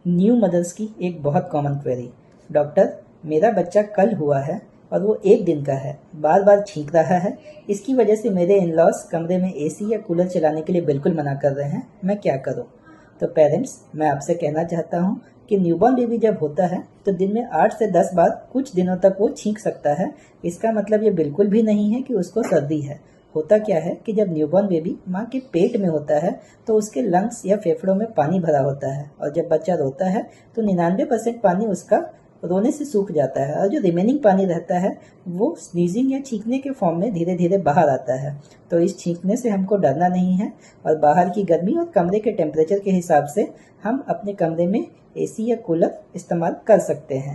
New mothers की एक बहुत कॉमन क्वेरी। डॉक्टर, मेरा बच्चा कल हुआ है और वो 1 दिन का है, बार बार छींक रहा है। इसकी वजह से मेरे इन-लॉज कमरे में एसी या कूलर चलाने के लिए बिल्कुल मना कर रहे हैं। मैं क्या करूं? तो पेरेंट्स, मैं आपसे कहना चाहता हूं कि न्यूबॉर्न बेबी जब होता है तो दिन में 8 से 10 बार कुछ दिनों तक वो छींक सकता है। इसका मतलब ये बिल्कुल भी नहीं है कि उसको सर्दी है। होता क्या है कि जब न्यूबॉर्न बेबी माँ के पेट में होता है तो उसके लंग्स या फेफड़ों में पानी भरा होता है, और जब बच्चा रोता है तो 99% पानी उसका रोने से सूख जाता है, और जो रिमेनिंग पानी रहता है वो स्नीजिंग या छींकने के फॉर्म में धीरे धीरे बाहर आता है। तो इस छींकने से हमको डरना नहीं है, और बाहर की गर्मी और कमरे के टेम्परेचर के हिसाब से हम अपने कमरे में एसी या कूलर इस्तेमाल कर सकते हैं।